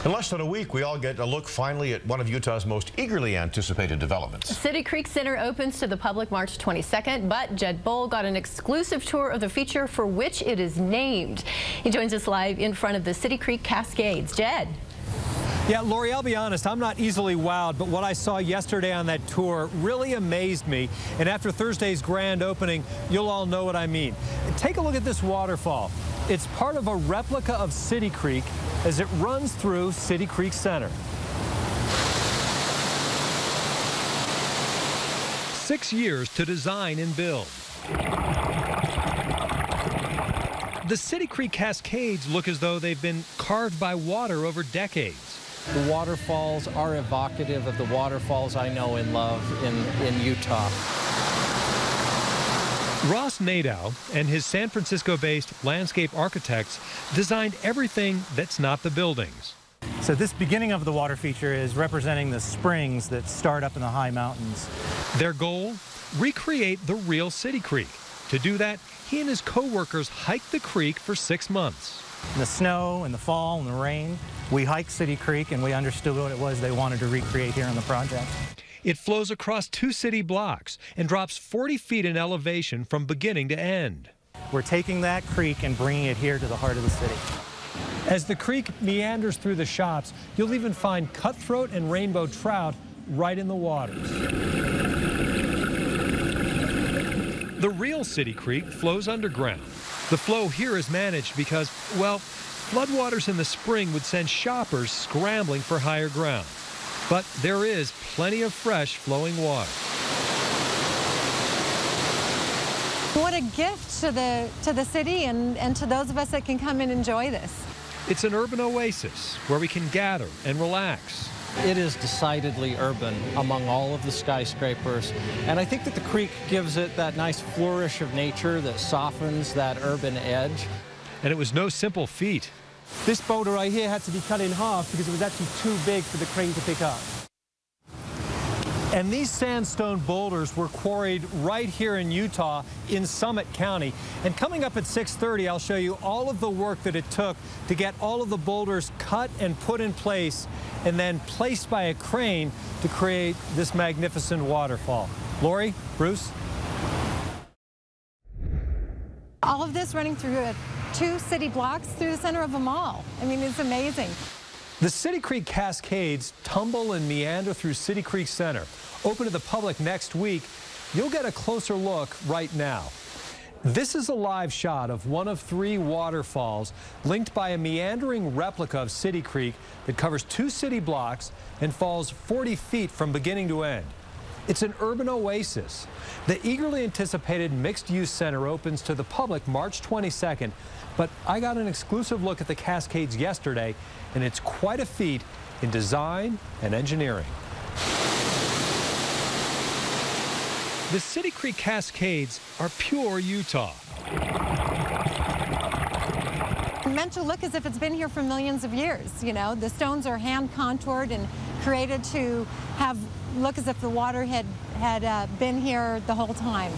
In less than a week, we all get a look finally at one of Utah's most eagerly anticipated developments. City Creek Center opens to the public March 22nd, but Jed Bull got an exclusive tour of the feature for which it is named. He joins us live in front of the City Creek Cascades. Jed. Yeah, Lori, I'll be honest, I'm not easily wowed, but what I saw yesterday on that tour really amazed me. And after Thursday's grand opening, you'll all know what I mean. Take a look at this waterfall. It's part of a replica of City Creek as it runs through City Creek Center. 6 years to design and build. The City Creek Cascades look as though they've been carved by water over decades. The waterfalls are evocative of the waterfalls I know and love in Utah. Ross Nadeau and his San Francisco-based landscape architects designed everything that's not the buildings. So this beginning of the water feature is representing the springs that start up in the high mountains. Their goal? Recreate the real City Creek. To do that, he and his co-workers hiked the creek for 6 months. In the snow, in the fall, in the rain, we hiked City Creek and we understood what it was they wanted to recreate here in the project. It flows across 2 city blocks and drops 40 feet in elevation from beginning to end. We're taking that creek and bringing it here to the heart of the city. As the creek meanders through the shops, you'll even find cutthroat and rainbow trout right in the waters. The real City Creek flows underground. The flow here is managed because, well, floodwaters in the spring would send shoppers scrambling for higher ground. But there is plenty of fresh flowing water. What a gift to the city and to those of us that can come and enjoy this. It's an urban oasis where we can gather and relax. It is decidedly urban among all of the skyscrapers, and I think that the creek gives it that nice flourish of nature that softens that urban edge. And it was no simple feat. This boulder right here had to be cut in half because it was actually too big for the crane to pick up. And these sandstone boulders were quarried right here in Utah in Summit County. And coming up at 6:30, I'll show you all of the work that it took to get all of the boulders cut and put in place and then placed by a crane to create this magnificent waterfall. Lori, Bruce? All of this running through 2 city blocks through the center of a mall. I mean, it's amazing. The City Creek Cascades tumble and meander through City Creek Center. Open to the public next week. You'll get a closer look right now. This is a live shot of one of 3 waterfalls linked by a meandering replica of City Creek that covers 2 city blocks and falls 40 feet from beginning to end. It's an urban oasis. The eagerly anticipated mixed-use center opens to the public March 22nd, but I got an exclusive look at the Cascades yesterday, and it's quite a feat in design and engineering. The City Creek Cascades are pure Utah. Meant to look as if it's been here for millions of years, you know. The stones are hand contoured and created to look as if the water had been here the whole time.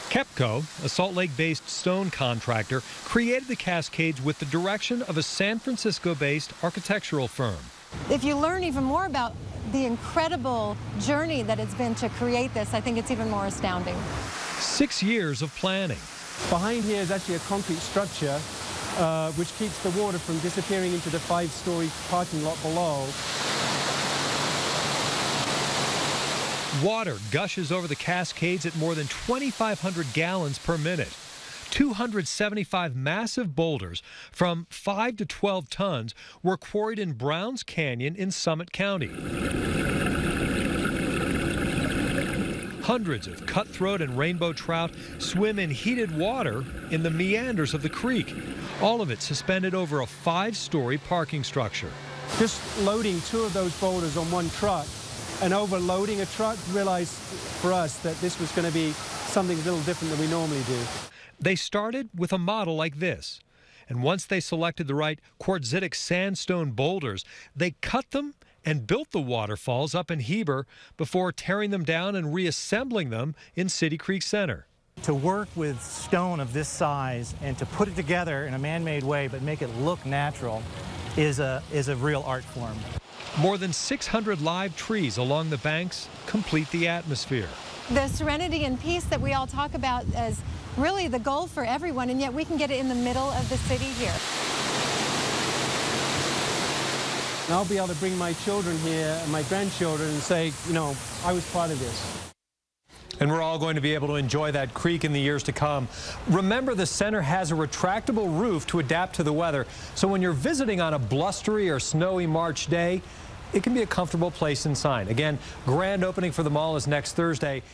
KEPCO, a Salt Lake-based stone contractor, created the Cascades with the direction of a San Francisco-based architectural firm. If you learn even more about the incredible journey that it's been to create this, I think it's even more astounding. 6 years of planning. Behind here is actually a concrete structure which keeps the water from disappearing into the 5-story parking lot below. Water gushes over the Cascades at more than 2,500 gallons per minute. 275 massive boulders from 5 to 12 tons were quarried in Browns Canyon in Summit County. Hundreds of cutthroat and rainbow trout swim in heated water in the meanders of the creek, all of it suspended over a 5-story parking structure. Just loading 2 of those boulders on one truck and overloading a truck, realized for us that this was going to be something a little different than we normally do. They started with a model like this, and once they selected the right quartzitic sandstone boulders, they cut them and built the waterfalls up in Heber before tearing them down and reassembling them in City Creek Center. To work with stone of this size and to put it together in a man-made way but make it look natural is a real art form. More than 600 live trees along the banks complete the atmosphere. The serenity and peace that we all talk about is really the goal for everyone, and yet we can get it in the middle of the city here. And I'll be able to bring my children here and my grandchildren and say, you know, I was part of this. And we're all going to be able to enjoy that creek in the years to come. Remember, the center has a retractable roof to adapt to the weather, so when you're visiting on a blustery or snowy March day, it can be a comfortable place inside. Again, grand opening for the mall is next Thursday.